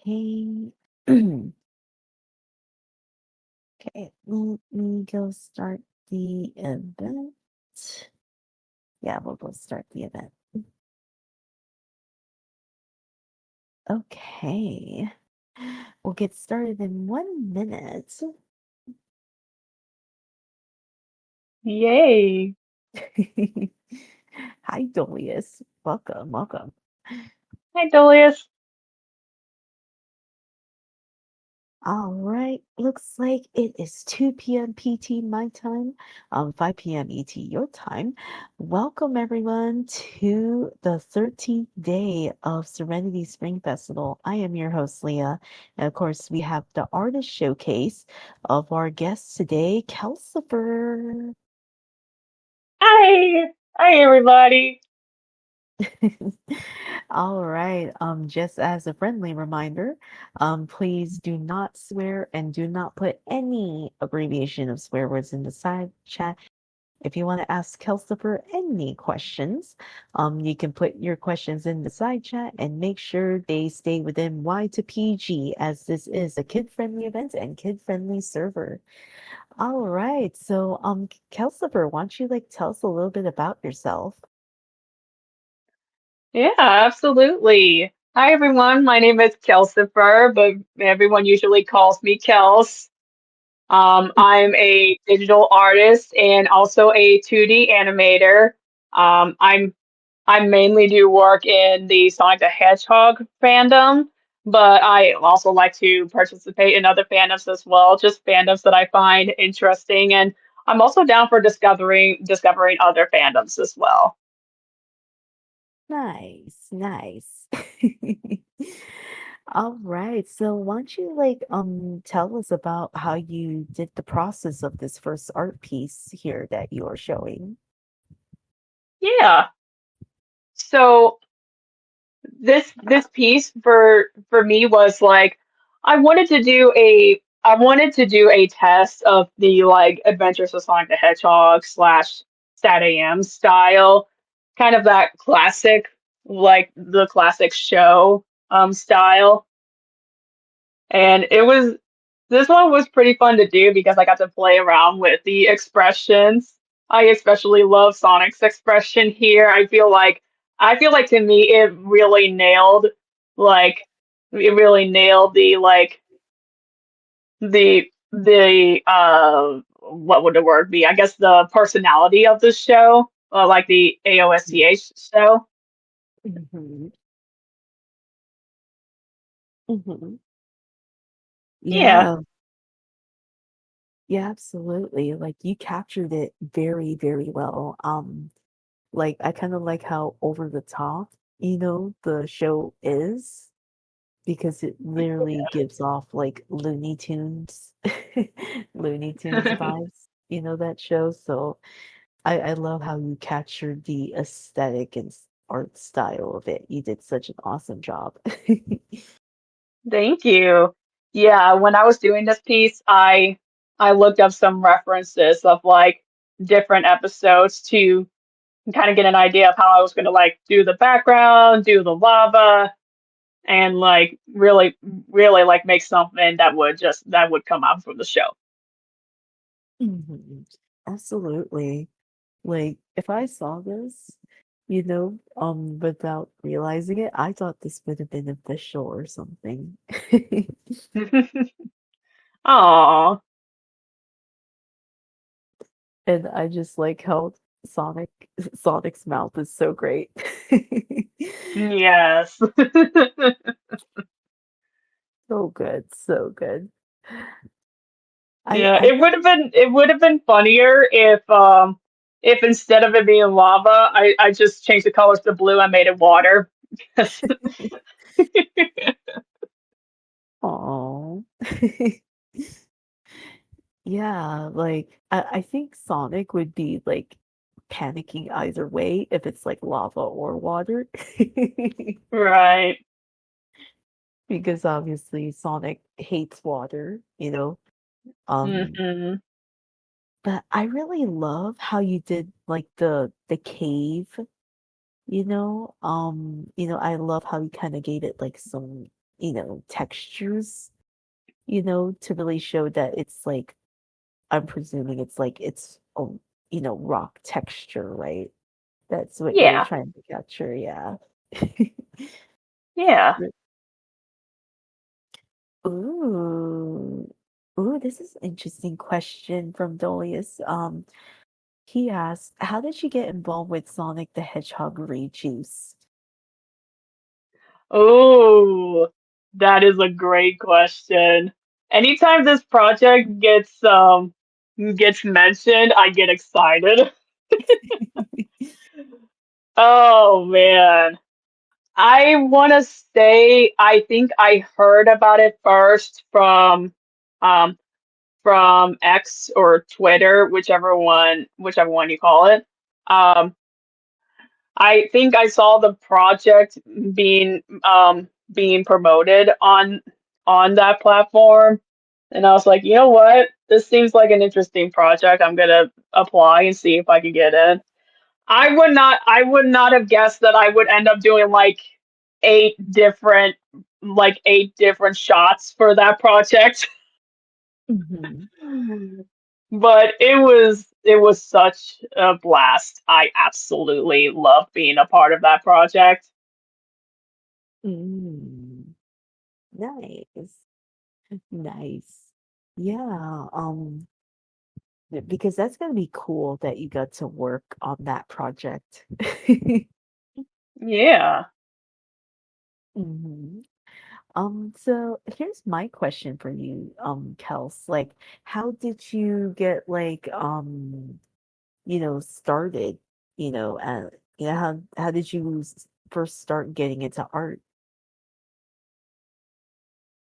Okay. Okay, let me go start the event. Yeah, we'll go start the event. Okay. We'll get started in 1 minute. Yay. Hi, Dolius. Welcome, welcome. Hi, Delius. All right, looks like it is 2 p.m. PT my time, 5 p.m. ET your time. Welcome everyone to the 13th day of Serenity Spring Festival. I am your host, Leah. And of course, we have the artist showcase of our guest today, Kelsifer. Hi. Hi, everybody. All right. Just as a friendly reminder, please do not swear and do not put any abbreviation of swear words in the side chat. If you want to ask Kelsifer any questions, you can put your questions in the side chat and make sure they stay within Y to PG, as this is a kid-friendly event and kid-friendly server. All right. So, Kelsifer, why don't you tell us a little bit about yourself? Yeah, absolutely. Hi, everyone. My name is Kelsifer, but everyone usually calls me Kels. I'm a digital artist and also a 2D animator. I mainly do work in the Sonic the Hedgehog fandom, but I also like to participate in other fandoms as well, just fandoms that I find interesting, and I'm also down for discovering other fandoms as well. Nice, nice. All right. So why don't you tell us about how you did the process of this first art piece here that you're showing? Yeah. So this piece for me was like I wanted to do a test of the like Adventures of Sonic the Hedgehog slash Sat AM style, kind of that classic like the classic show style. And it was this one was pretty fun to do because I got to play around with the expressions. I especially love Sonic's expression here. I feel like to me like it really nailed the what would the word be? I guess the personality of the show, like the AOSCH show. Mm-hmm. Mm-hmm. Yeah. Yeah, yeah, absolutely. Like you captured it very, very well. Like I kind of like how over the top, the show is, because it literally gives off like Looney Tunes, Looney Tunes vibes, that show. So I love how you captured the aesthetic and art style of it. You did such an awesome job. Thank you. Yeah, when I was doing this piece, I looked up some references of like different episodes to kind of get an idea of how I was going to like do the background, do the lava, and like really like make something that would come out from the show. Mhm. Absolutely. Like if I saw this, without realizing it, I thought this would have been official or something. Aw, And I just like how Sonic Sonic's mouth is so great. yes. So good, so good. I Yeah, I think it would have been funnier if instead of it being lava, I just changed the colors to blue. I made it water. oh. Yeah, like I think Sonic would be like panicking either way if it's like lava or water. Right. Because obviously Sonic hates water. Um Hmm. but I really love how you did like the cave. I love how you kind of gave it like some textures, to really show that it's like, I'm presuming it's like it's rock texture, right? That's what you were Yeah, trying to capture, yeah. yeah. Ooh. Ooh, this is an interesting question from Dolius. He asked, how did you get involved with Sonic the Hedgehog rejuice? Oh, that is a great question. Anytime this project gets mentioned, I get excited. Oh man. I want to say I think I heard about it first um from X or Twitter, whichever one you call it. Um I think I saw the project being promoted on that platform, and I was like, you know what? This seems like an interesting project. I'm gonna apply and see if I can get in. I would not have guessed that I would end up doing eight different eight different shots for that project. Hmm. But it was such a blast. I absolutely love being a part of that project. Mm, nice. Nice. Yeah, because that's gonna be cool that you got to work on that project. Yeah. Hmm. So here's my question for you, Kels. Like, how did you get like started, how did you first start getting into art?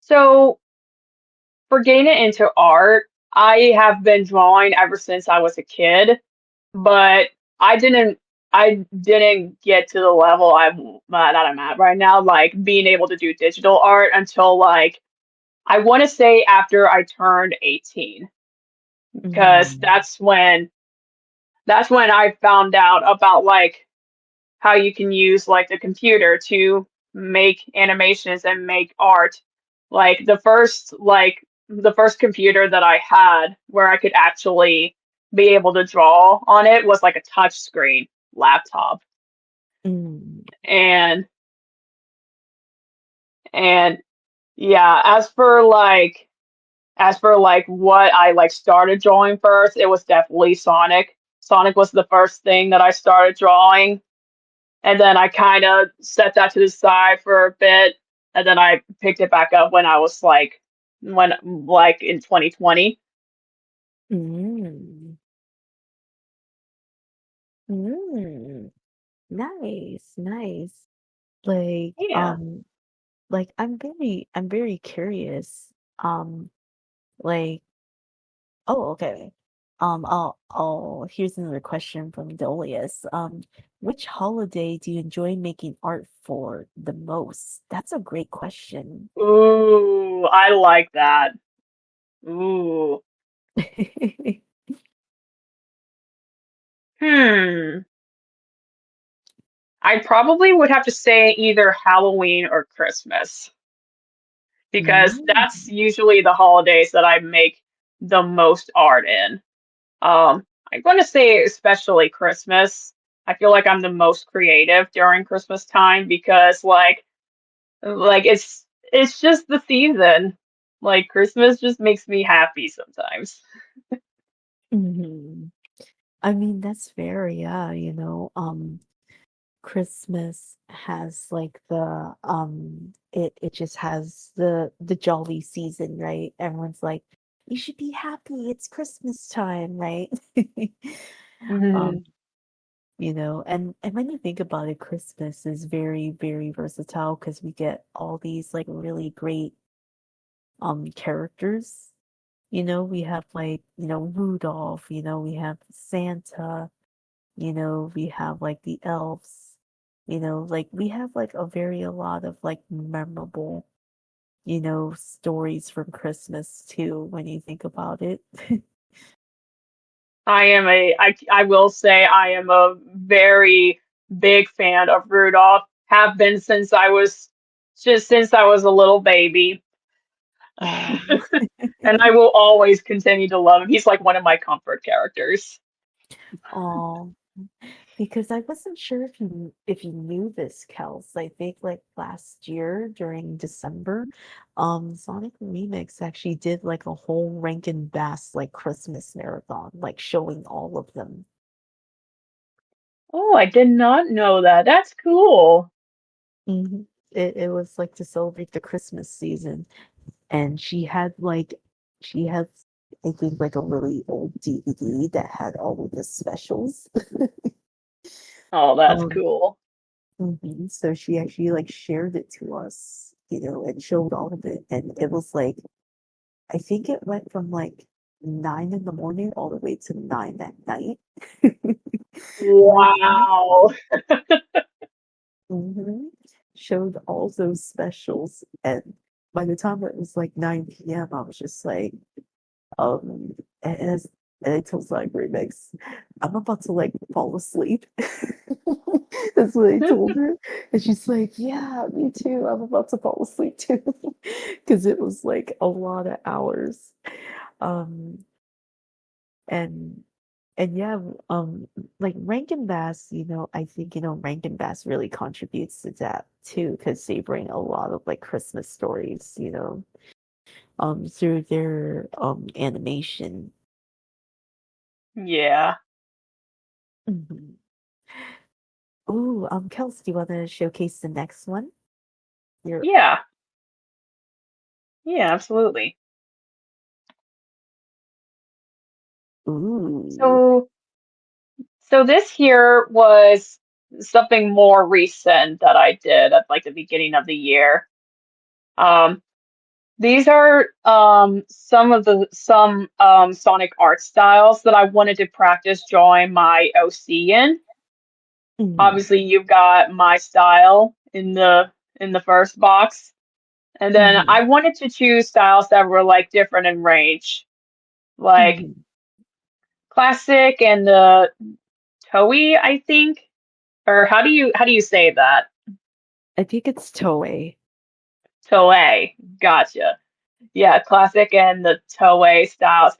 So for getting into art, I have been drawing ever since I was a kid, but I didn't I didn't get to the level that I'm at right now, like being able to do digital art until I want to say after I turned 18, because Mm, that's when I found out about how you can use the computer to make animations and make art. The first computer that I had where I could actually be able to draw on it was like a touch screen laptop. mm, And and yeah, as for what I started drawing first, it was definitely Sonic. Sonic was the first thing that I started drawing, and then I kind of set that to the side for a bit, and then I picked it back up when I was in 2020. mm, mm. Nice, nice. Like, Yeah. I'm very curious. Like, oh, okay. Here's another question from Dolius. Which holiday do you enjoy making art for the most? That's a great question. Ooh, I like that. Ooh. Hmm. I probably would have to say either Halloween or Christmas, because Mm, that's usually the holidays that I make the most art in. I'm going to say especially Christmas. I feel like I'm the most creative during Christmas time because it's just the season. Like Christmas just makes me happy sometimes. mhm. I mean, that's fair, yeah, Christmas has like it just has the jolly season, right? Everyone's like, you should be happy, it's Christmas time, right? Hmm. Um, and when you think about it, Christmas is very, very versatile because we get all these like really great characters. We have like, Rudolph, we have Santa, we have like the elves, like we have like a lot of like memorable, stories from Christmas too, when you think about it. I will say I am a very big fan of Rudolph. Have been since I was just since I was a little baby. Oh, And I will always continue to love him. He's like one of my comfort characters. oh, because I wasn't sure if you knew this, Kels. I think like last year during December, Sonic Remix actually did like a whole Rankin Bass like Christmas marathon, like showing all of them. Oh, I did not know that. That's cool. hmm it was like to celebrate the Christmas season, and she had I think like a really old DVD that had all of the specials. Oh, that's Um, cool. So she actually like shared it to us, and showed all of it, and it was like I think it went from like 9 in the morning all the way to 9 at night. My time. Wow. hmm Showed all those specials, and by the time it was like 9 p.m., I was just like, and, as, and I told Sonic Remix, I'm about to like fall asleep. That's what I told her. And she's like, yeah, me too. I'm about to fall asleep too. Because it was like a lot of hours. Um, and and yeah, like Rankin Bass, I think, Rankin Bass really contributes to that too, because they bring a lot of like Christmas stories, through their animation. Yeah. Mhm. Ooh, Kels, do you want to showcase the next one? Your Yeah. Yeah, absolutely. ooh. So, so this here was something more recent that I did at like the beginning of the year. Um, these are some Sonic art styles that I wanted to practice drawing my OC in. Mhm, Obviously, you've got my style in the first box, and then mhm, I wanted to choose styles that were like different in range, like mhm. classic and the Toei, I think. Or how do you say that? I think it's Toei. Toei. Gotcha. Yeah, classic and the Toei styles.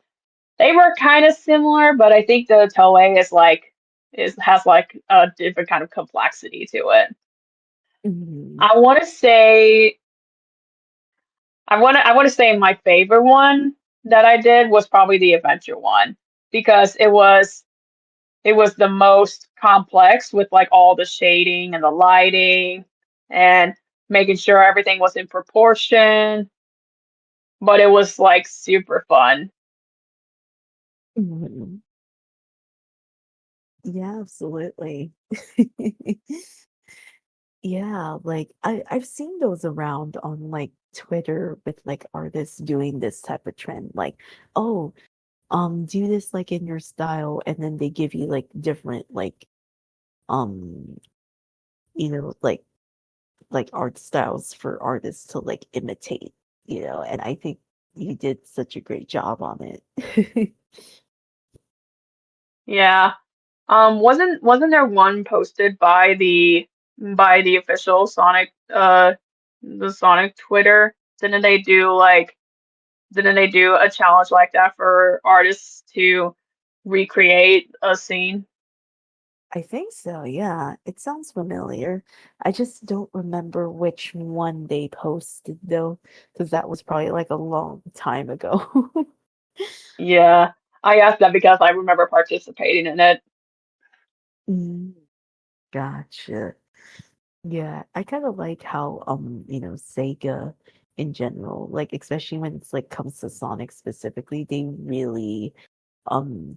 They were kind of similar, but I think the Toei is has like a different kind of complexity to it. Mhm, I want to say I want to say my favorite one that I did was probably the adventure one because it was the most complex with like all the shading and the lighting and making sure everything was in proportion, but it was like super fun. mhm. Yeah, absolutely. Yeah, like I've seen those around on like Twitter with like artists doing this type of trend. Like, oh, do this like in your style, and then they give you like different like um, like art styles for artists to like imitate, and I think you did such a great job on it. Yeah. Wasn't there one posted by the official Sonic the Sonic Twitter? Didn't they do a challenge like that for artists to recreate a scene? I think so, yeah. It sounds familiar. I just don't remember which one they posted though, because that was probably like a long time ago. Yeah. I asked that because I remember participating in it. Mm, gotcha. Yeah, I kind of like how Sega in general, like especially when it's like comes to Sonic specifically, they really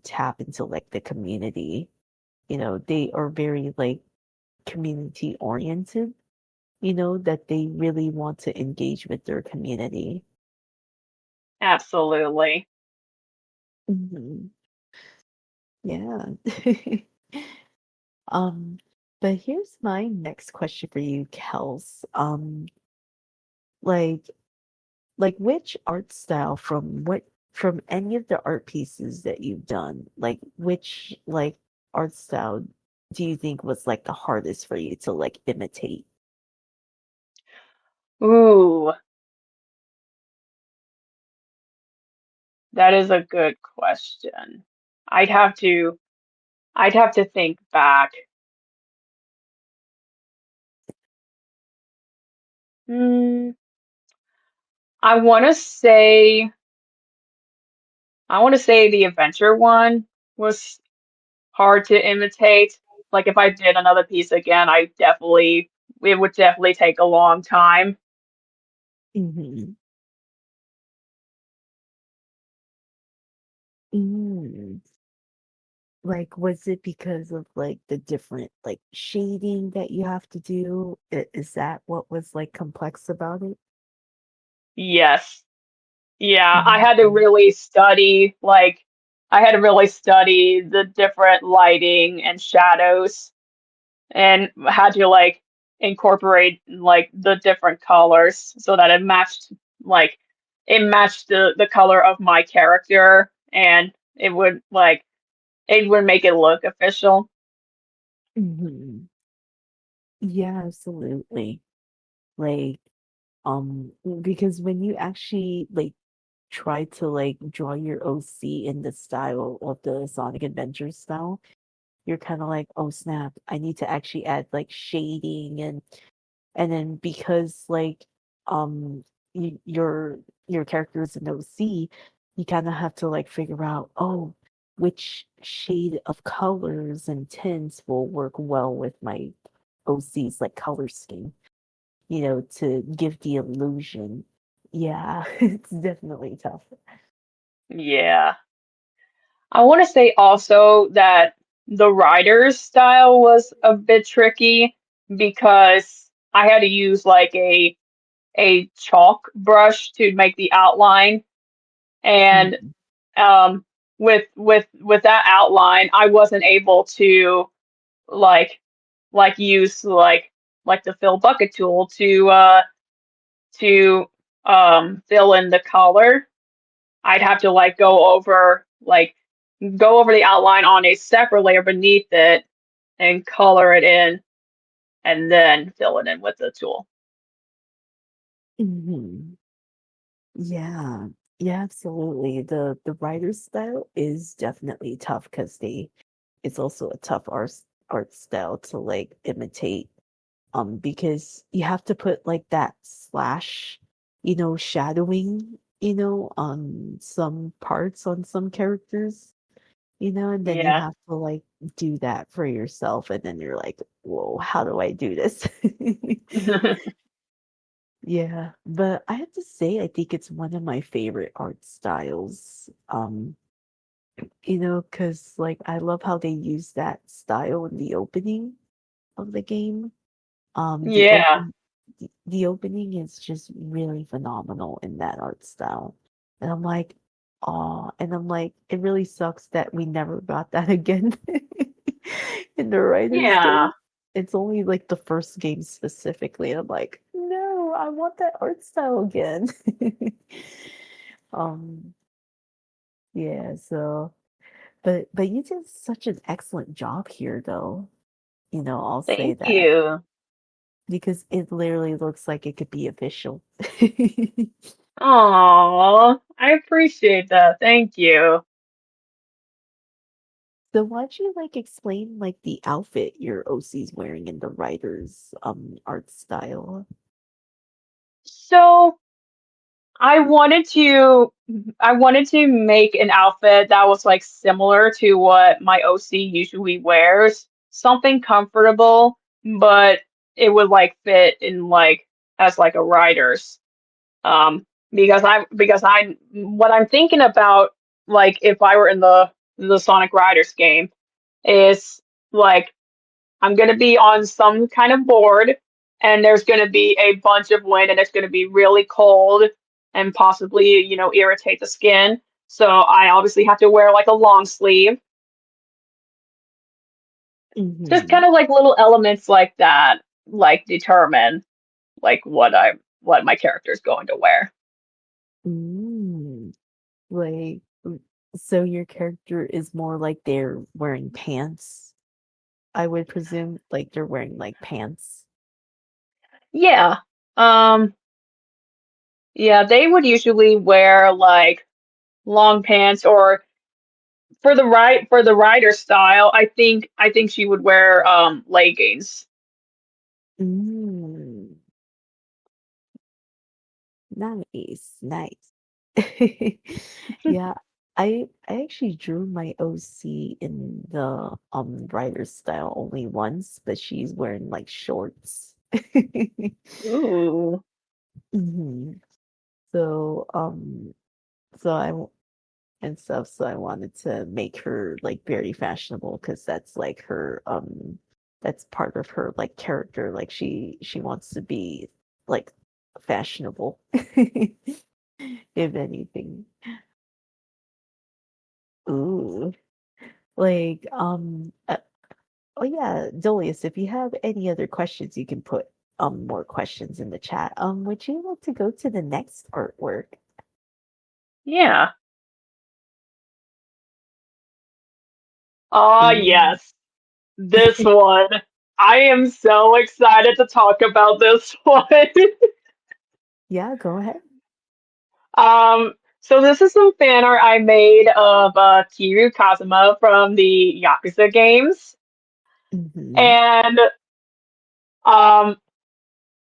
tap into like the community. They are very like community oriented, that they really want to engage with their community. Absolutely. Mhm. Yeah. Um, but here's my next question for you, Kels. Like which art style from any of the art pieces that you've done, like which like art style do you think was like the hardest for you to like imitate? Ooh, that is a good question. I'd have to I'd have to think back. Hmm, I want to say I want to say the adventure one was hard to imitate. Like if I did another piece again, it would definitely take a long time. Hmm. Mm. Like, was it because of like the different like shading that you have to do? Is that what was like complex about it? Yes. Yeah, Mhm. I had to really study the different lighting and shadows and had to like incorporate like the different colors so that like it matched the color of my character and it would make it look official. Mhm. Yeah, absolutely. Like, because when you actually like try to like draw your OC in the style of the Sonic Adventure style, you're kind of like, oh snap, I need to actually add like shading and then because like your character is an OC, you kind of have to like figure out, oh, which shade of colors and tints will work well with my OC's like color scheme, to give the illusion. Yeah, it's definitely tough. Yeah. I want to say also that the writer's style was a bit tricky because I had to use like a chalk brush to make the outline and Mhm. um with that outline I wasn't able to like use like the fill bucket tool to fill in the color. I'd have to go over the outline on a separate layer beneath it and color it in and then fill it in with the tool. Mhm. Yeah. Yeah, absolutely. The writer's style is definitely tough because they it's also a tough art style to like imitate. Because you have to put like that slash, shadowing, on some parts on some characters, and then you Yeah. have to like do that for yourself, and then you're like, whoa, how do I do this? Yeah, but I have to say, I think it's one of my favorite art styles. Because like I love how they use that style in the opening of the game. The Yeah. the opening is just really phenomenal in that art style. And I'm like, oh, and I'm like, it really sucks that we never got that again in the writer's Yeah. game. It's only like the first game specifically. And I'm like, no, I want that art style again. Um, yeah, so but you did such an excellent job here though. I'll say Thank that you. because it literally looks like it could be official. Oh, I appreciate that. Thank you. So why don't you like explain like the outfit your OC's wearing in the writer's art style? So I wanted to I wanted to make an outfit that was like similar to what my OC usually wears, something comfortable, but it would like fit in like as like a writer's. Because I what I'm thinking about like if I were in the Sonic Riders game is like I'm going to be on some kind of board and there's going to be a bunch of wind and it's going to be really cold and possibly, irritate the skin. So I obviously have to wear like a long sleeve. Just Mm-hmm. kind of like little elements like that, like determine like what my character is going to wear. Mm. Like, so your character is more like they're wearing pants, I would presume. Like they're wearing like pants. Yeah. Yeah, they would usually wear like long pants, or for the rider style, I think she would wear leggings. Mm, nice, nice. Yeah, I actually drew my OC in the writer style only once, but she's wearing like shorts. Ooh. hmm So so I w- and stuff. So I wanted to make her like very fashionable because that's like her that's part of her like character. Like she wants to be like fashionable, if anything. Ooh. Like oh yeah, Dolius, if you have any other questions, you can put more questions in the chat. Would you like to go to the next artwork? Yeah. Ah, Ooh. yes. This one. I am so excited to talk about this one. Yeah, go ahead. So this is some fan art I made of Kiryu Kazuma from the Yakuza games. Mm-hmm. And um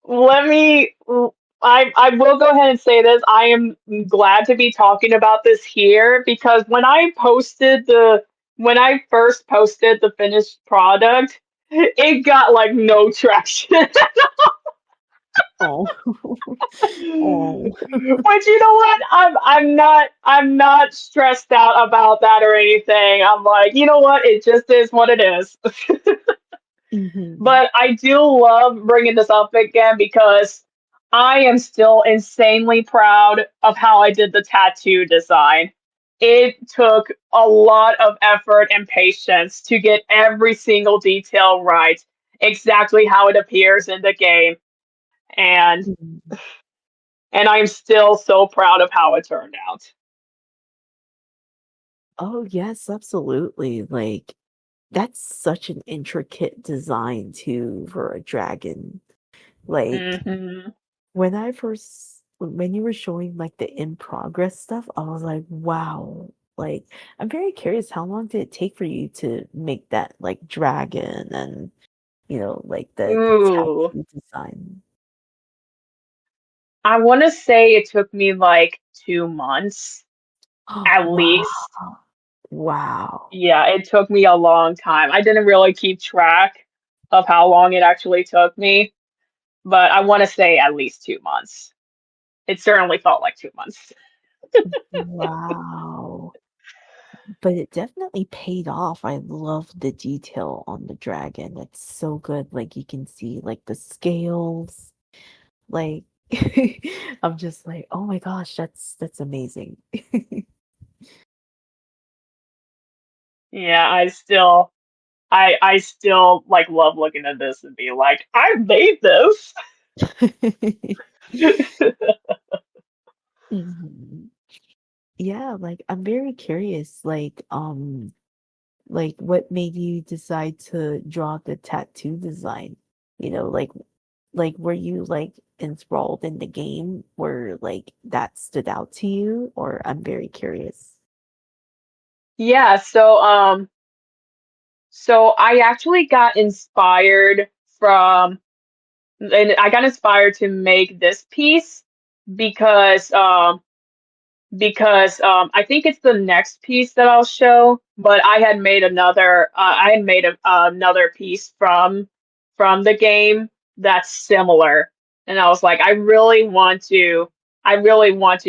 let me I will go ahead and say this. I am glad to be talking about this here because when I first posted the finished product, it got like no traction. Oh. Oh. But you know what? I'm not stressed out about that or anything. I'm like, you know what? It just is what it is. hmm But I do love bringing this up again because I am still insanely proud of how I did the tattoo design. It took a lot of effort and patience to get every single detail right, exactly how it appears in the game. And I'm still so proud of how it turned out. Oh, yes, absolutely. Like, that's such an intricate design too for a dragon. Like, Hmm. when you were showing like the in progress stuff, I was like, wow. Like, I'm very curious, how long did it take for you to make that like dragon and, like the Ooh. tattoo design? I want to say it took me like 2 months at Wow. least. Wow. Yeah, it took me a long time. I didn't really keep track of how long it actually took me, but I want to say at least 2 months. It certainly felt like 2 months. Wow. But it definitely paid off. I love the detail on the dragon. It's so good. Like you can see like the scales. Like I'm just like, oh my gosh, that's amazing. Yeah, I still like love looking at this and be like, I made this. Mhm. Yeah, like I'm very curious, like what made you decide to draw the tattoo design? Like were you like enthralled in the game where like that stood out to you? Or I'm very curious. Yeah, so I actually got inspired from and I got inspired to make this piece because I think it's the next piece that I'll show, but I had made another piece from the game that's similar, and I was like, I really want to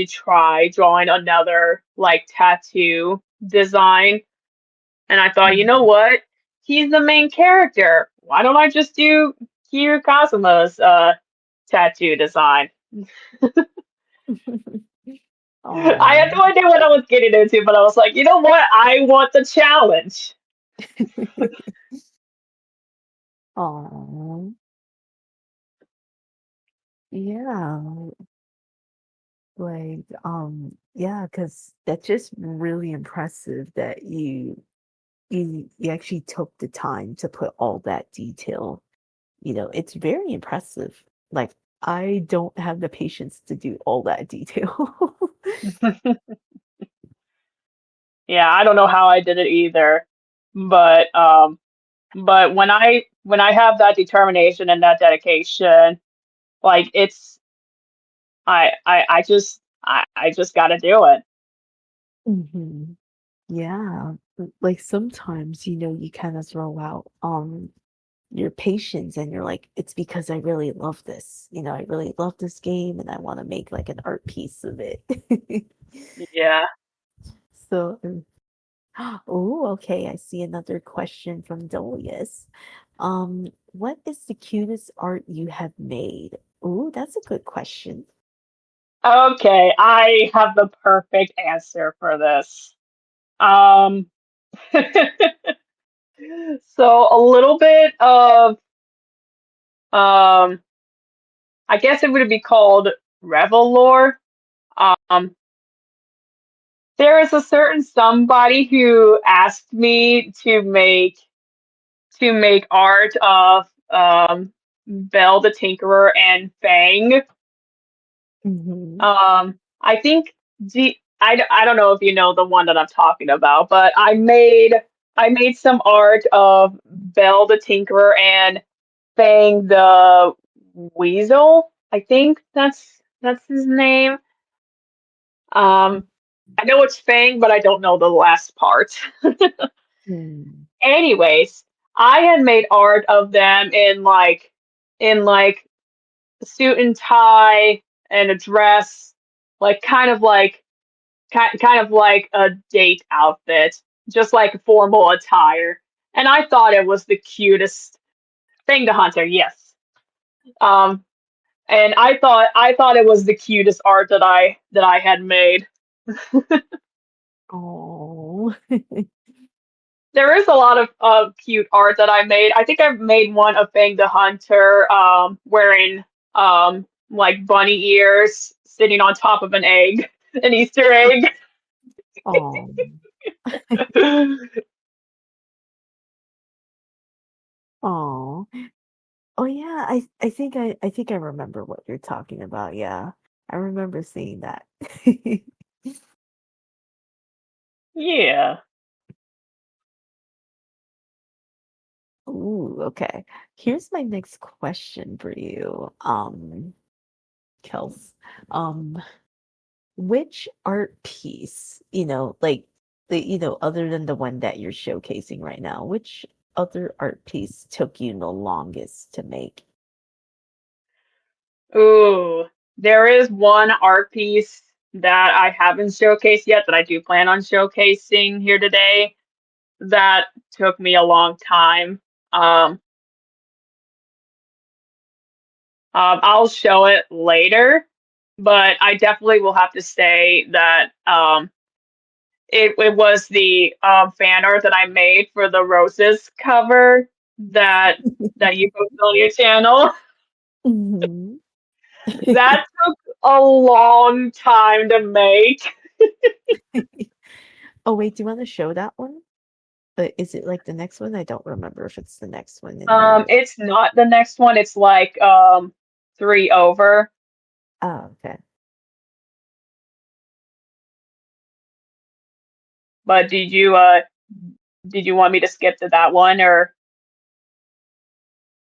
try drawing another like tattoo design, and I thought, you know Mhm. what? He's the main character. Why don't I just do Kiryu Kazuma's tattoo design? I Aw. had no idea what I was getting into, but I was like, you know what? I want the challenge. Aw. Yeah. Like, yeah, because that's just really impressive that you actually took the time to put all that detail. It's very impressive. Like I don't have the patience to do all that detail. Yeah, I don't know how I did it either. But when I have that determination and that dedication, like it's I just gotta do it. hmm Yeah. Like sometimes, you kind of throw out your patience and you're like, it's because I really love this. I really love this game and I want to make like an art piece of it. Yeah. So, oh, okay. I see another question from Dolius. What is the cutest art you have made? Oh, that's a good question. Okay, I have the perfect answer for this. Um, so a little bit of um, I guess it would be called Revel lore. Um, there is a certain somebody who asked me to make art of Belle the Tinkerer and Fang. Hmm I think I don't know if you know the one that I'm talking about, but I made some art of Belle the Tinkerer and Fang the Weasel. I think that's his name. I know it's Fang, but I don't know the last part. Hmm. Anyways, I had made art of them in like a suit and tie and a dress, like kind of like a date outfit, just like formal attire. And I thought it was the cutest thing to Hunter, yes. Um, and I thought it was the cutest art that I had made. Oh. There is a lot of cute art that I made. I think I've made one of Fang the Hunter wearing like bunny ears sitting on top of an egg, an Easter egg. Oh. Oh. Oh yeah, I think I remember what you're talking about. Yeah. I remember seeing that. Yeah. Ooh, okay. Here's my next question for you, Kels. Um, which art piece, like other than the one that you're showcasing right now, which other art piece took you the longest to make? Ooh, there is one art piece that I haven't showcased yet that I do plan on showcasing here today that took me a long time. Um, I'll show it later, but I definitely will have to say that it was the fan art that I made for the Roses cover that you posted on your channel. Mhm. That took a long time to make. Oh wait, do you want to show that one? But is it like the next one? I don't remember if it's the next one in your. It's not the next one. It's like three over. Oh, okay. But did you want me to skip to that one or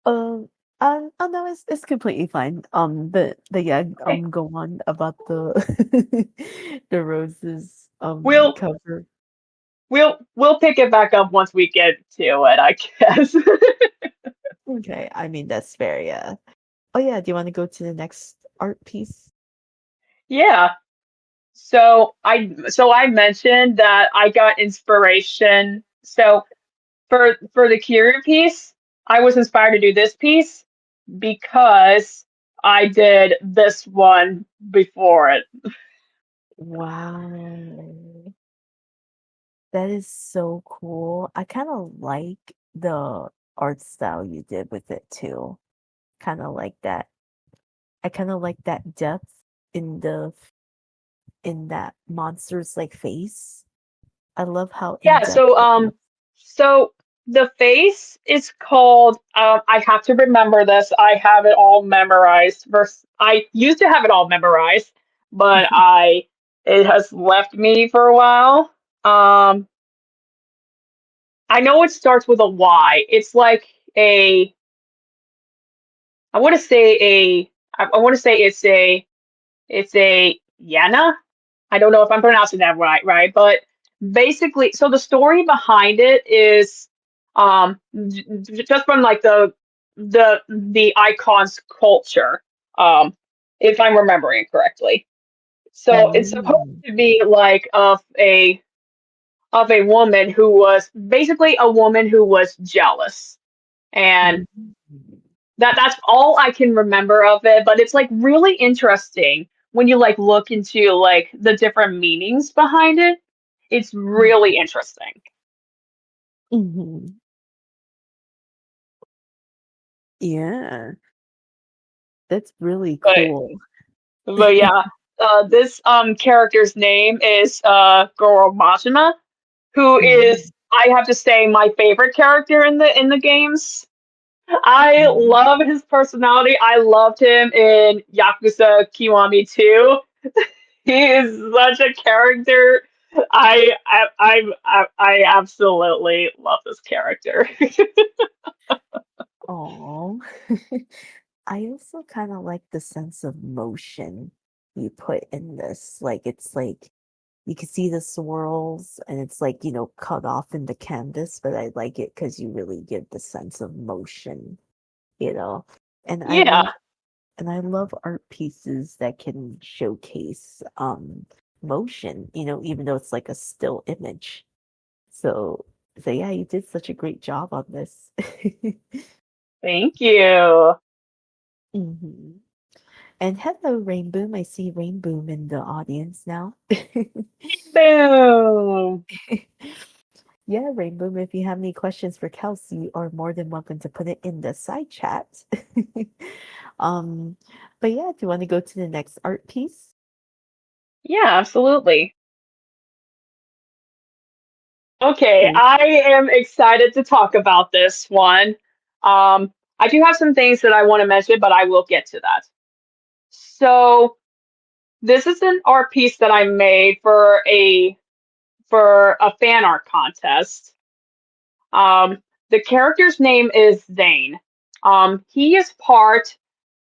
Um, oh no, it's completely fine. But yeah, okay. go on about the the roses We'll cover. we'll pick it back up once we get to it, I guess. Okay, I mean that's fair, yeah. Oh yeah, do you want to go to the next art piece? Yeah. So I mentioned that I got inspiration. So for the Kira piece, I was inspired to do this piece because I did this one before it. Wow, that is so cool. I kind of like the art style you did with it too. Kind of like that. I kind of like that depth in that monster's like face. I love how in Yeah, depth so it looks. the face is called. I have to remember this. I have it all memorized. I used to have it all memorized, but I it has left me for a while. Um, I know it starts with a Y. It's like a. I want to say a. I want to say it's a Yana. I don't know if I'm pronouncing that right, right? But basically, so the story behind it is just from like the icon's culture, um, if I'm remembering correctly. So it's supposed Mm. to be like of a woman who was basically a woman who was jealous, and Mm. that's all I can remember of it, but it's like really interesting when you like look into like the different meanings behind it. It's really interesting. Mhm. Yeah, that's really But cool. yeah, this character's name is Goro Majima, who is, Mhm. I have to say, my favorite character in the games. I Mhm. love his personality. I loved him in Yakuza Kiwami 2. He is such a character. I absolutely love this character. Aw. I also kind of like the sense of motion you put in this. Like it's like you can see the swirls and it's like, cut off in the canvas, but I like it because you really give the sense of motion, you know. And I love Yeah, and I love art pieces that can showcase motion, even though it's like a still image. So so yeah, you did such a great job on this. thank you. hmm And hello, Rainboom. I see Rainboom in the audience now. Boom. Yeah, Rainboom, if you have any questions for Kelsey, you are more than welcome to put it in the side chat. Um, but yeah, do you want to go to the next art piece? Yeah, absolutely. Okay, Cool. I am excited to talk about this one. I do have some things that I want to mention, but I will get to that. So this is an art piece that I made for a fan art contest. Um, the character's name is Zane. He is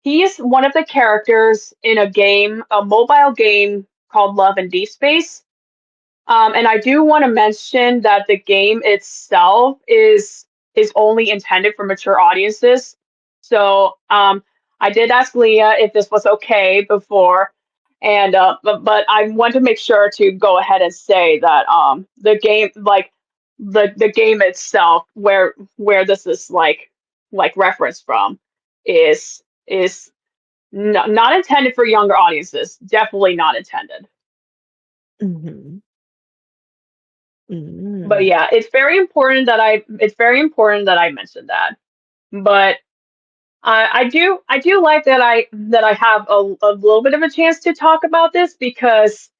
he is one of the characters in a game, a mobile game called Love and Deep Space. And I do want to mention that the game itself is only intended for mature audiences. So I did ask Leah if this was okay before, and but I want to make sure to go ahead and say that the game, like the game itself, where this is like referenced from, is not intended for younger audiences. Definitely not intended. Mm-hmm. But Mm-hmm. yeah, it's very important that I mentioned that. But I do like that I have a little bit of a chance to talk about this because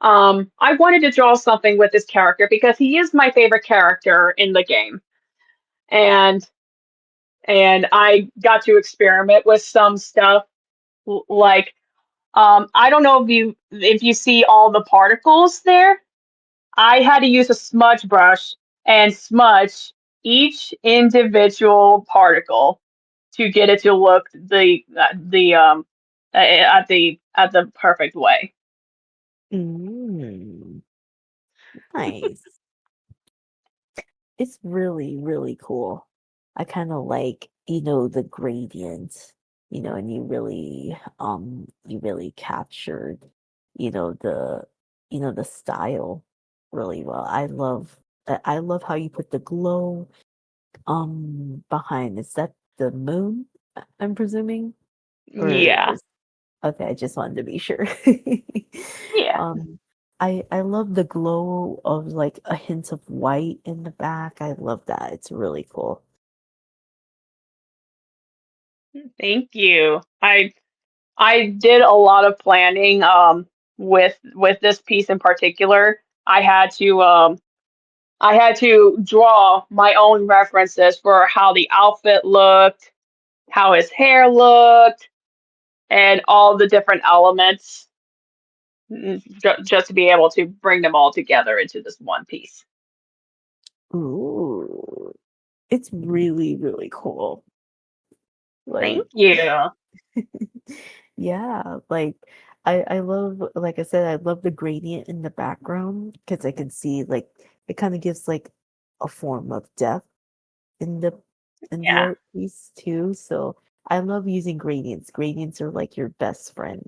I wanted to draw something with this character because he is my favorite character in the game. And I got to experiment with some stuff like I don't know if you see all the particles there. I had to use a smudge brush and smudge each individual particle to get it to look at the perfect way. Mm. Nice. It's really, really cool. I kind of like, the gradient, and you really captured, the, the style really well. I love how you put the glow behind. Is that the moon, I'm presuming? Or Yeah, is Okay, I just wanted to be sure. yeah. Um, I love the glow of like a hint of white in the back. I love that. It's really cool. Thank you. I did a lot of planning with this piece in particular. I had to I had to draw my own references for how the outfit looked, how his hair looked, and all the different elements, just to be able to bring them all together into this one piece. Ooh, it's really, really cool. Thank Like, you. yeah, like I love, like I said, I love the gradient in the background because I can see like it kind of gives like a form of depth in the Yeah. art piece too. So I love using gradients. Gradients are like your best friend,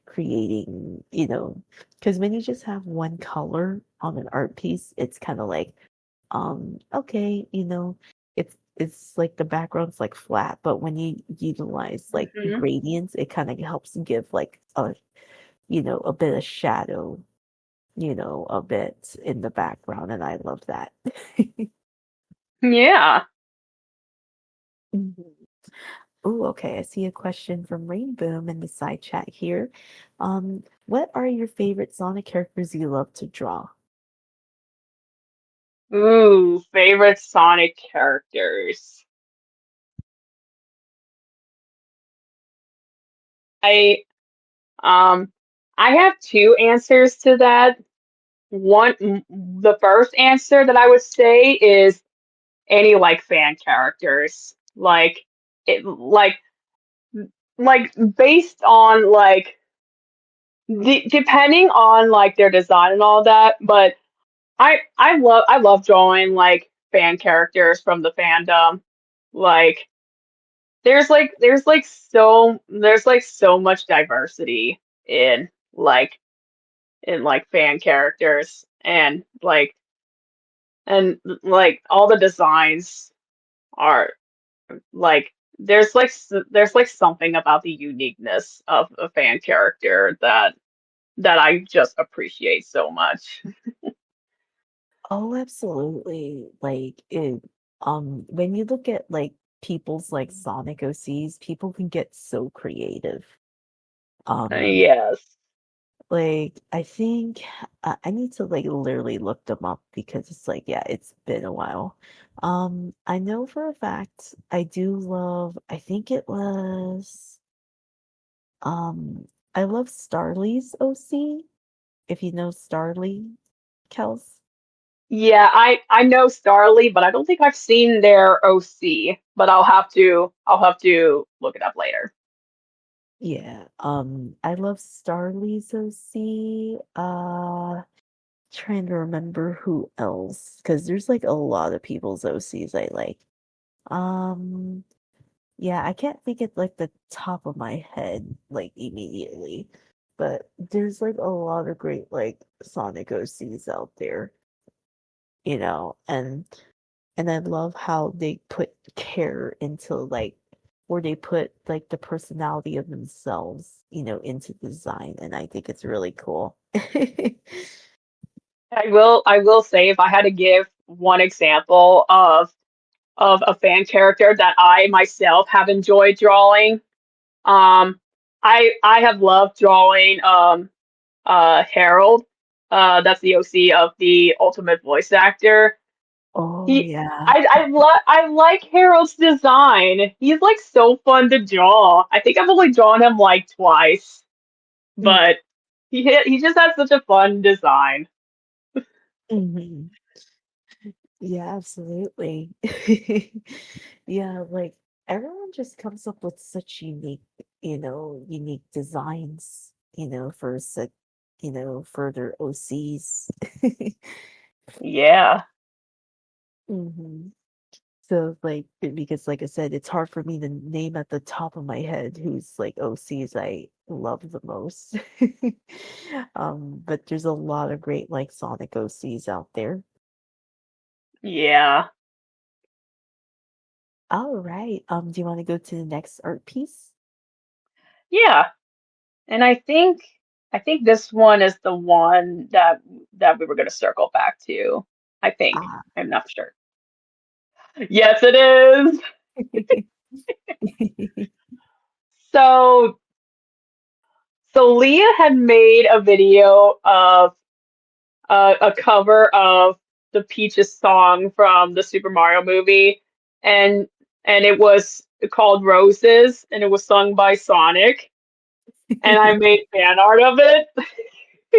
creating, because when you just have one color on an art piece, it's kind of like, okay, it's like the background's like flat, but when you utilize like Hmm. gradients, it kind of helps give like a bit of shadow, a bit in the background, and I love that. Yeah. Oh, okay. I see a question from Rainboom in the side chat here. What are your favorite Sonic characters you love to draw? Ooh, favorite Sonic characters. I um I have two answers to that. The first answer that I would say is any like fan characters. It like based on like depending on like their design and all that, but I love drawing like fan characters from the fandom. Like there's like so much diversity in like fan characters and all the designs are like there's like something about the uniqueness of a fan character that I just appreciate so much. Oh, absolutely. When you look at like people's like Sonic OCs, people can get so creative. Um, Yes. like I think I need to like literally look them up because it's like, yeah, it's been a while. I know for a fact I do love, I think it was, I love Starly's OC, if you know Starly, Kels. Yeah, I know Starly, but I don't think I've seen their OC, but I'll have to look it up later. Yeah, I love Starly's OC. Trying to remember who else, because there's like a lot of people's OCs I like. Um, yeah, I can't think at like the top of my head, like immediately, but there's like a lot of great like Sonic OCs out there, and I love how they put care into like where they put like the personality of themselves, into design, and I think it's really cool. I will say if I had to give one example of a fan character that I myself have enjoyed drawing, I have loved drawing Harold. That's the OC of the Ultimate Voice Actor. Oh He yeah. I like Harold's design. He's like so fun to draw. I think I've only drawn him like twice, but he just has such a fun design. Mm-hmm. Yeah, absolutely. Yeah, like everyone just comes up with such unique designs, for their OCs. Yeah. hmm So like because like I said, it's hard for me to name at the top of my head who's like OCs I love the most. But there's a lot of great like Sonic OCs out there. Yeah. All right. Do you want to go to the next art piece? Yeah. And I think this one is the one that we were going to circle back to. I think. Ah. I'm not sure. Yes, it is. So so Leah had made a video of a cover of the Peaches song from the Super Mario movie, and it was called Roses, and it was sung by Sonic, and I made fan art of it.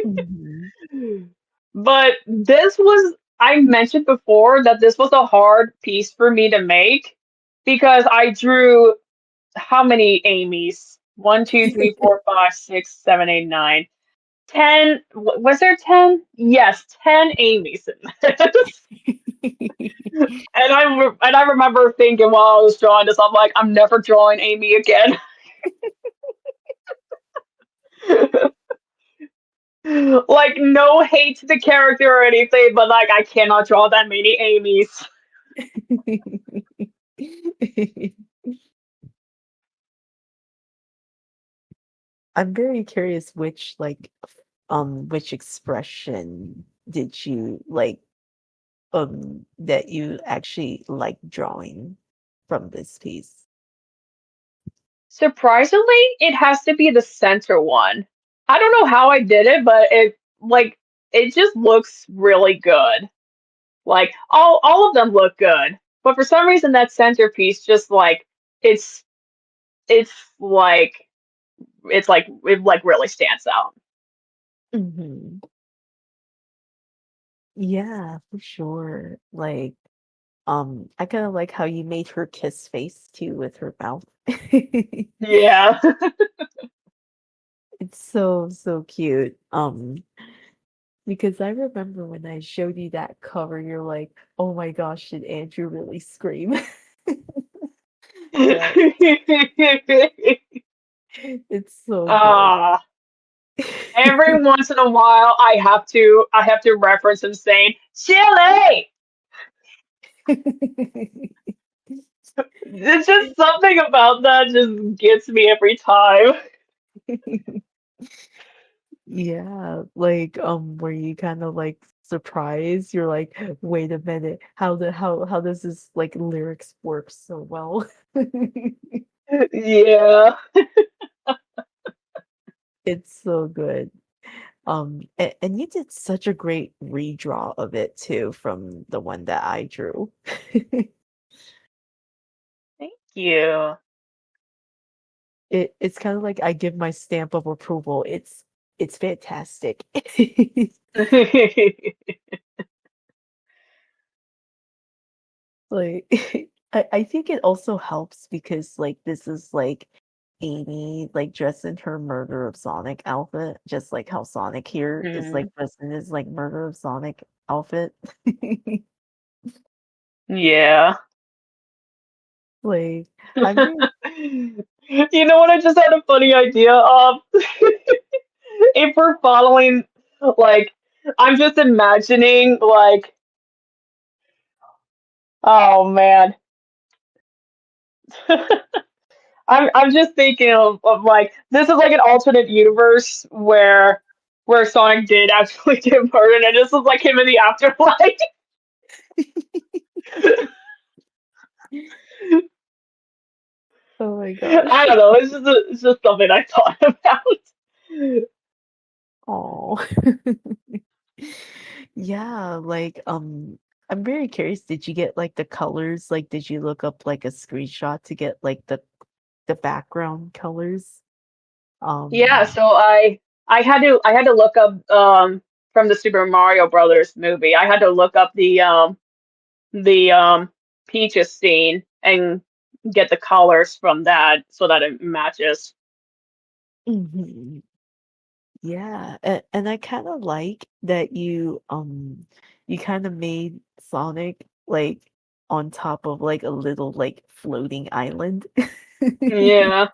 Mhm. But this was, I mentioned before that this was a hard piece for me to make because I drew how many Amy's? One, two, three, four, five, six, seven, eight, nine. 10, was there 10? Yes, 10 Amy's in this. And I remember thinking while I was drawing this, I'm like, I'm never drawing Amy again. Like, no hate to the character or anything, but like, I cannot draw that many Amy's. I'm very curious which expression did you like that you actually like drawing from this piece? Surprisingly, it has to be the center one. I don't know how I did it, but it just looks really good. Like all of them look good, but for some reason that centerpiece just like it's it's like it like really stands out. Hmm. Yeah, for sure. Like, I kind of like how you made her kiss face too with her mouth. Yeah. It's so so cute. Because I remember when I showed you that cover, you're like, "Oh my gosh, did Andrew really scream?" But it's so good. uh every once in a while I have to reference him saying, Chile! It's just something about that just gets me every time. Yeah, like where you kind of like surprised, you're like, wait a minute, how does this like lyrics work so well? Yeah. It's so good. And you did such a great redraw of it too from the one that I drew. Thank you. It's kind of like I give my stamp of approval. It's fantastic. Like I think it also helps because like this is like Amy like dressed in her Murder of Sonic outfit, just like how Sonic here is like Mm, dressed in his like Murder of Sonic outfit. yeah. Like I'm very You know what I just had a funny idea of? If we're following, like, I'm just imagining, like, oh man. I'm just thinking of like this is like an alternate universe where Sonic did actually get murdered, and this is like him in the afterlife. oh my gosh. I don't know. It's just something I thought about. Oh. Yeah, like I'm very curious, did you get like the colors? Like did you look up like a screenshot to get like the background colors? Yeah, Um so I had to look up from the Super Mario Brothers movie. I had to look up the Peaches scene and get the colors from that so that it matches. mhm. Yeah, and I kind of like that you kind of made Sonic like on top of like a little like floating island. Yeah.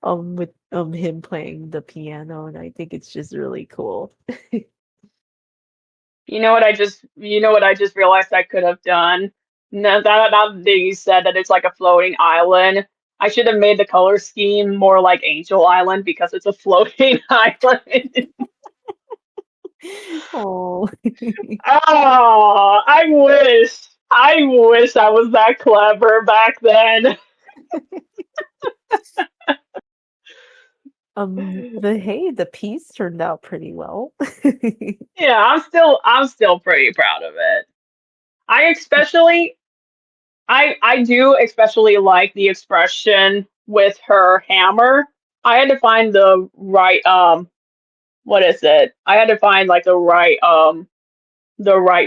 With him playing the piano, and I think it's just really cool. You know what I just realized I could have done? Now that you said that it's like a floating island, I should have made the color scheme more like Angel Island because it's a floating island. Oh. Oh, I wish I was that clever back then. The piece turned out pretty well. Yeah, I'm still pretty proud of it. I especially I do especially like the expression with her hammer. I had to find the right what is it? I had to find like the right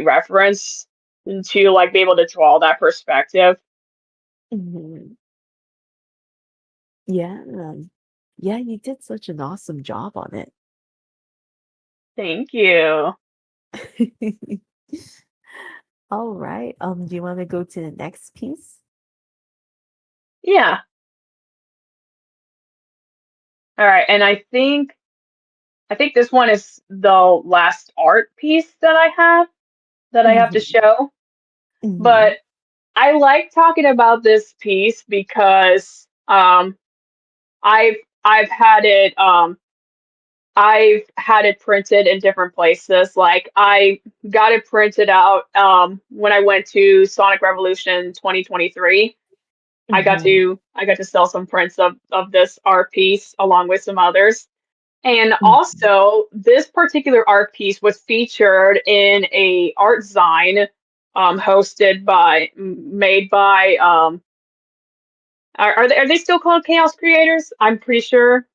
reference to like be able to draw that perspective. Mhm. Yeah. Yeah, you did such an awesome job on it. Thank you. All right. Do you want to go to the next piece? Yeah. All right. And I think this one is the last art piece that I have to Hmm. show. Hmm. But I like talking about this piece because I've I've had it I've had it printed in different places. Like I got it printed out when I went to Sonic Revolution 2023. Hmm. I got to sell some prints of this art piece along with some others. And Hmm. also, this particular art piece was featured in a art zine made by are they still called Chaos Creators? I'm pretty sure.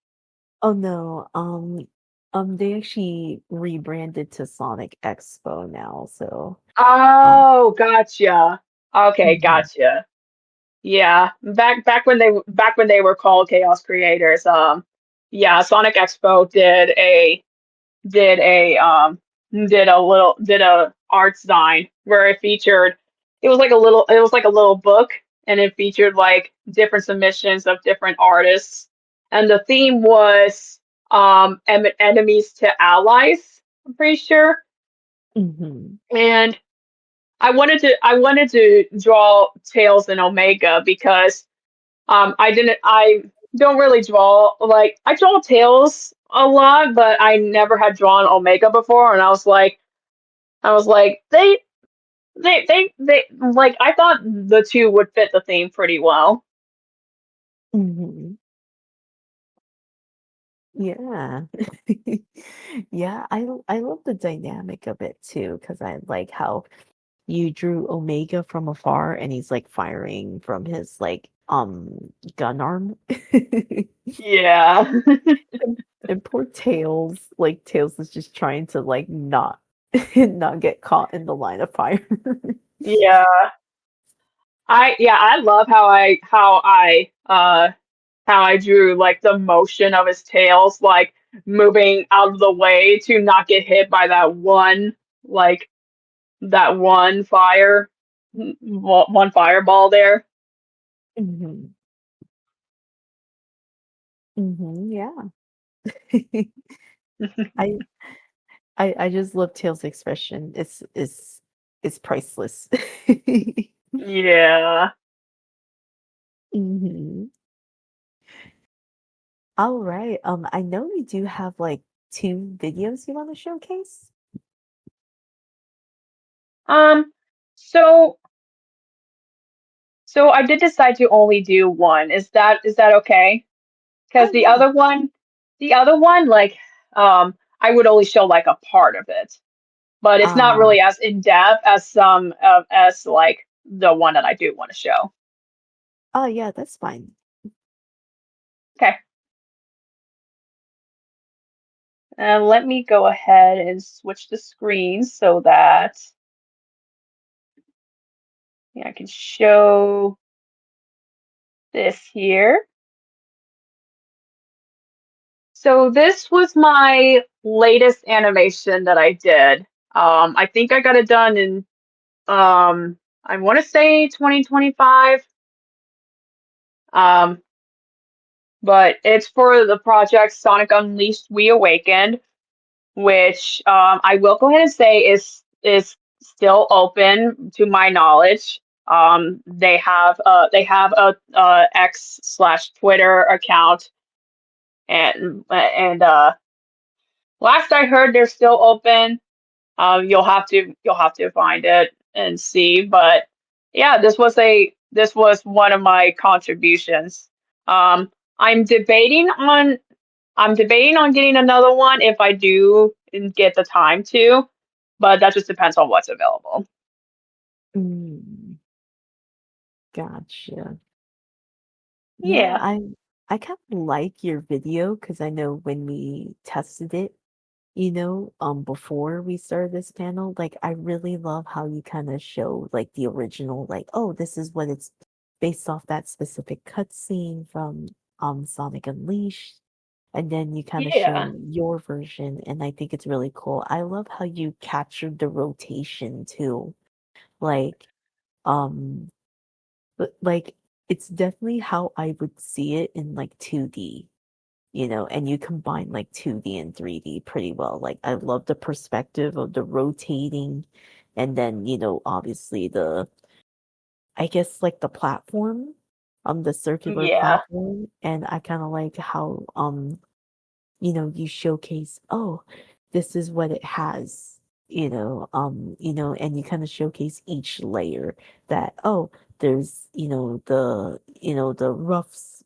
Oh no. They actually rebranded to Sonic Expo now, so um Oh, gotcha. Okay, mhm. gotcha. Yeah, back when they were called Chaos Creators. Yeah, Sonic Expo did a did a art design where it was like a little book, and it featured like different submissions of different artists, and the theme was enemies to allies, I'm pretty sure. Mhm. And I wanted to draw Tails and Omega because I don't really draw, like I draw Tails a lot, but I never had drawn Omega before, and I was like they like I thought the two would fit the theme pretty well. Mhm. Yeah. Yeah, I love the dynamic of it too, because I like how you drew Omega from afar and he's like firing from his like gun arm. Yeah. And poor Tails, like Tails is just trying to like not not get caught in the line of fire. Yeah. I love how I drew like the motion of his tails, like moving out of the way to not get hit by like that one fireball there. Hmm. Hmm. Yeah. I I just love Tails' expression. It's priceless. Yeah. Hmm. All right. I know you do have like two videos you want to showcase. Um, so so I did decide to only do one. Is that okay? Because Oh yeah. the other one, like, I would only show like a part of it, but it's not Uh really as in depth as some of as like the one that I do want to show. oh yeah, that's fine. Okay, let me go ahead and switch the screen so that yeah, I can show this here. So this was my latest animation that I did. I think I got it done in I want to say 2025. Um, but it's for the project Sonic Unleashed We Awakened, which I will go ahead and say is still open to my knowledge. They have a X/Twitter account, and last I heard they're still open. You'll have to find it and see. But yeah, this was one of my contributions. I'm debating on. I'm debating on getting another one if I do and get the time to, but that just depends on what's available. Mm, gotcha. Yeah, Yeah, I kind of like your video because I know when we tested it, before we started this panel, like I really love how you kind of show like the original, like, oh, this is what it's based off that specific cutscene from Sonic Unleashed. And then you kind of yeah, show your version, and I think it's really cool. I love how you captured the rotation too. Like, um, but like it's definitely how I would see it in like 2D, and you combine like 2D and 3D pretty well. Like I love the perspective of the rotating and then, obviously I guess like the platform, the circular yeah. platform. And I kind of like how you showcase, oh, this is what it has, and you kind of showcase each layer that, oh, there's, the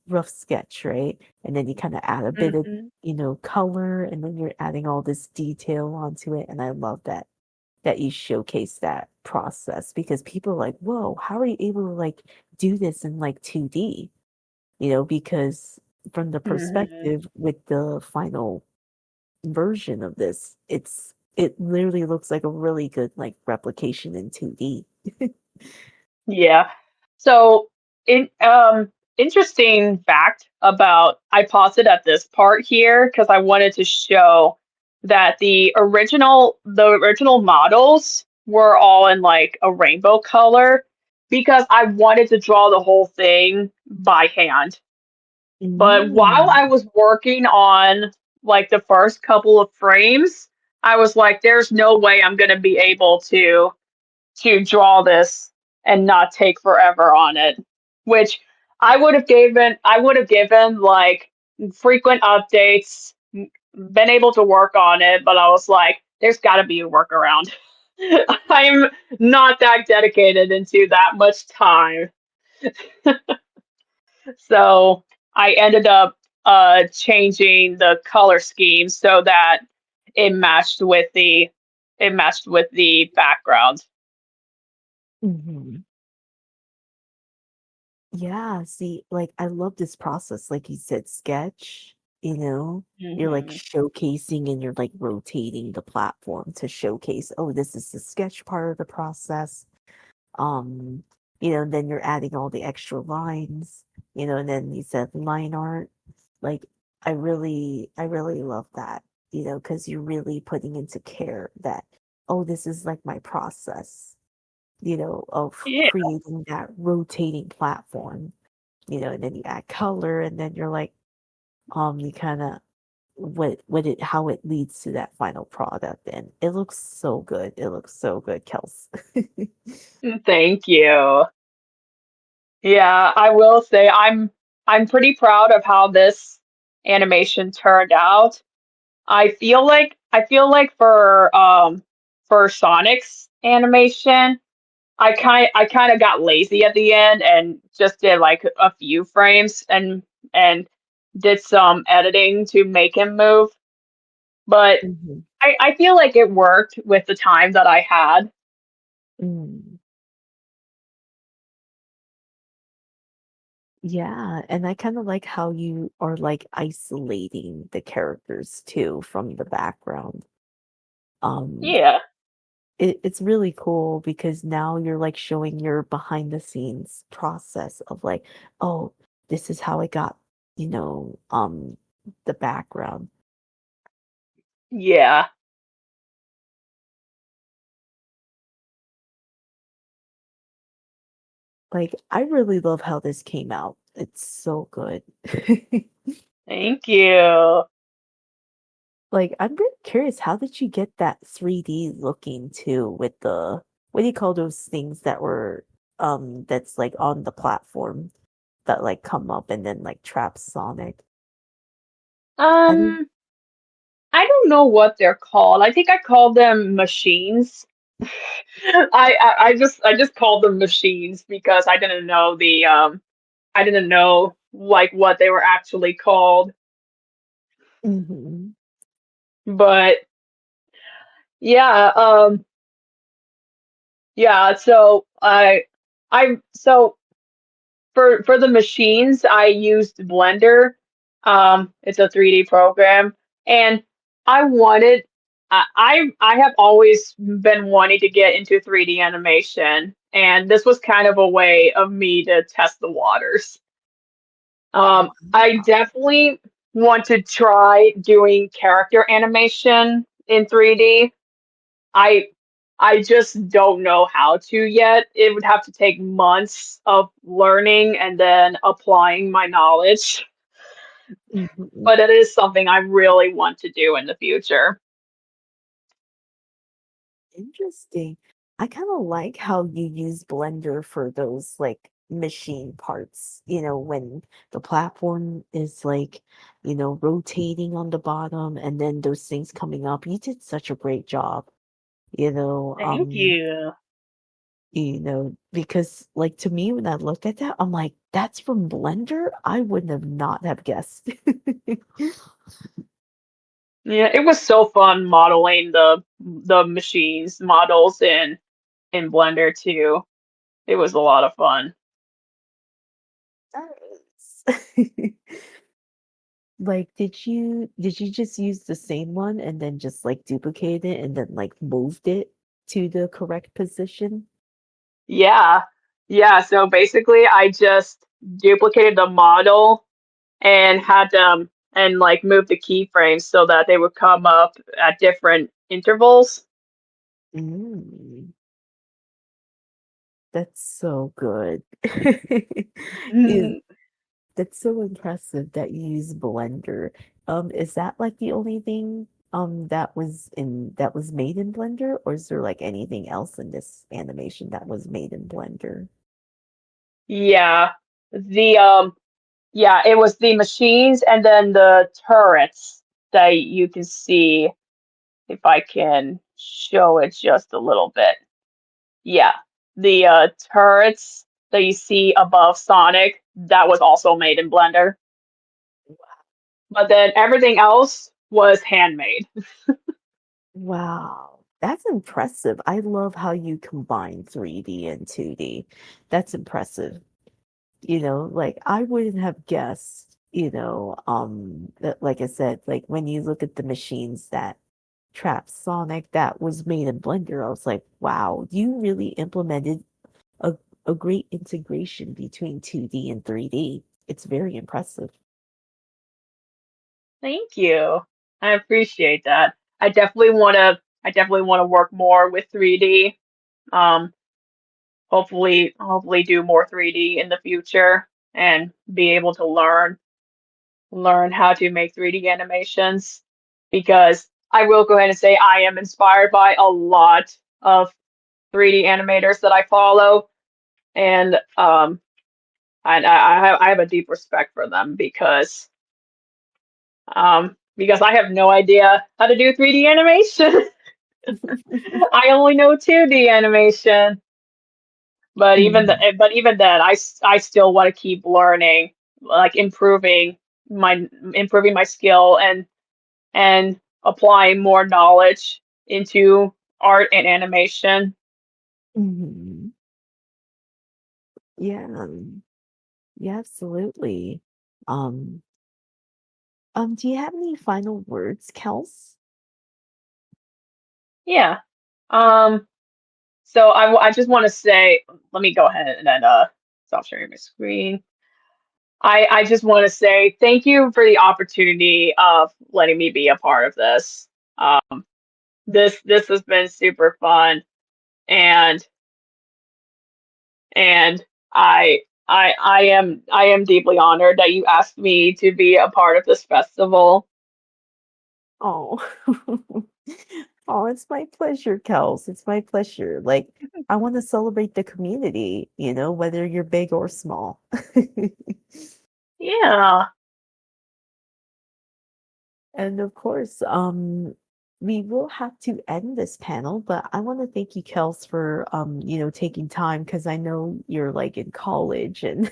rough sketch, right? And then you kind of add a bit of, Hmm. color, and then you're adding all this detail onto it. And I love that you showcase that process because people are like, whoa, how are you able to like do this in like 2D? Because from the Hmm. perspective with the final version of this, it literally looks like a really good like replication in 2D. Yeah. So, interesting fact about I paused it at this part here because I wanted to show that the original models were all in like a rainbow color because I wanted to draw the whole thing by hand. But while Mm. I was working on like the first couple of frames, I was like, there's no way I'm gonna be able to draw this and not take forever on it, which I would have given like frequent updates, been able to work on it, but I was like, there's got to be a workaround. I'm not that dedicated into that much time. So I ended up changing the color scheme so that it matched with the it matched with the background. Hmm. Yeah, see, like I love this process. Like you said, sketch, you're like Hmm. showcasing and you're like rotating the platform to showcase, oh, this is the sketch part of the process. Um, then you're adding all the extra lines, and then you said line art. Like I really love that, because you're really putting into care that, oh, this is like my process, of Yeah. creating that rotating platform, and then you add color and then you're like, you kind of how it leads to that final product. And it looks so good. It looks so good, Kels. Thank you. Yeah, I will say I'm pretty proud of how this animation turned out. I feel like for Sonic's animation, I kind of got lazy at the end and just did like a few frames and did some editing to make him move. But Mhm. I feel like it worked with the time that I had. Mm. Yeah, and I kind of like how you are like isolating the characters too from the background. Um, Yeah. it's really cool because now you're like showing your behind the scenes process of like, oh, this is how I got, the background. Yeah. Like, I really love how this came out. It's so good. Thank you. Like, I'm really curious, how did you get that 3D looking too with the, what do you call those things that were, that's like on the platform that like come up and then like trap Sonic? How do you, Um I don't know what they're called. I think I called them machines. I just called them machines because I didn't know like what they were actually called. Hmm. But yeah, yeah. So for the machines, I used Blender. It's a 3D program, and I wanted. I have always been wanting to get into 3D animation, and this was kind of a way of me to test the waters. I definitely want to try doing character animation in 3D. I I just don't know how to yet. It would have to take months of learning and then applying my knowledge, Hmm. but it is something I really want to do in the future. Interesting. I kind of like how you use Blender for those like machine parts, when the platform is like, rotating on the bottom and then those things coming up. You did such a great job, you know, Thank um, you. because like to me when I looked at that, I'm like, that's from Blender? I wouldn't have not have guessed. Yeah, it was so fun modeling the machines models in Blender too. It was a lot of fun. Nice. Like, did you just use the same one and then just like duplicate it and then like moved it to the correct position? Yeah. Yeah, so basically I just duplicated the model and had them and like move the keyframes so that they would come up at different intervals. Mm, that's so good. Is Mm, That's so impressive that you use Blender. Is that like the only thing that was made in Blender, or is there like anything else in this animation that was made in Blender? yeah. The yeah, it was the machines and then the turrets that you can see if I can show it just a little bit. Yeah. The turrets that you see above Sonic, that was also made in Blender. But then everything else was handmade. Wow, that's impressive. I love how you combine 3D and 2D. That's impressive. Like I wouldn't have guessed, that, like I said, like when you look at the machines that trap Sonic that was made in Blender, I was like, wow, you really implemented a, a great integration between 2D and 3D. It's very impressive. Thank you. I appreciate that. I definitely want to work more with 3D. Um, hopefully do more 3D in the future and be able to learn how to make 3D animations because I will go ahead and say I am inspired by a lot of 3D animators that I follow and I have a deep respect for them because I have no idea how to do 3D animation. I only know 2D animation. But even then, I still want to keep learning, like improving my skill and applying more knowledge into art and animation. Mhm. Yeah, yeah, absolutely. Um, do you have any final words, Kels? Yeah. Um. So I just want to say, let me go ahead and then stop sharing my screen. I just want to say thank you for the opportunity of letting me be a part of this. This has been super fun and and I am deeply honored that you asked me to be a part of this festival. Oh, oh, it's my pleasure, Kels. It's my pleasure. Like, I want to celebrate the community, whether you're big or small. Yeah. And of course, we will have to end this panel, but I want to thank you, Kels, for taking time because I know you're like in college and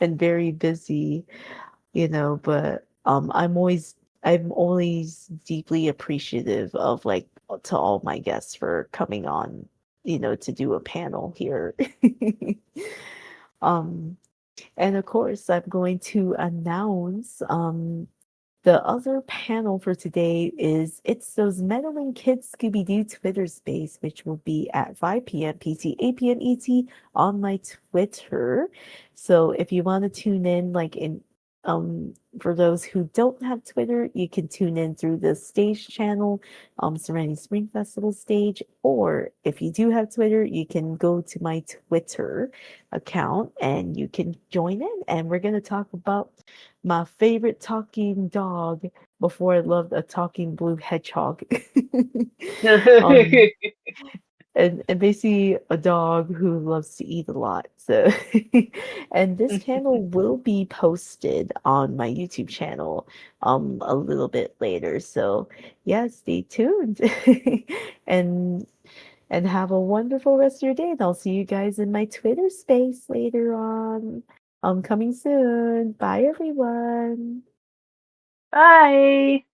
and very busy, but I'm always I'm always deeply appreciative of like to all my guests for coming on, to do a panel here. Um, and of course, I'm going to announce the other panel for today is It's Those Meddling Kids Scooby-Doo Twitter space, which will be at 5 p.m. PT, 8 p.m. ET on my Twitter. So if you want to tune in, for those who don't have Twitter, you can tune in through the stage channel, Serenity Spring Festival stage, or if you do have Twitter, you can go to my Twitter account and you can join in. And we're going to talk about my favorite talking dog before I loved a talking blue hedgehog. um, and basically a dog who loves to eat a lot. So, and this panel will be posted on my YouTube channel a little bit later. So, yeah, stay tuned. and and have a wonderful rest of your day. And I'll see you guys in my Twitter space later on. Coming soon. Bye, everyone. Bye.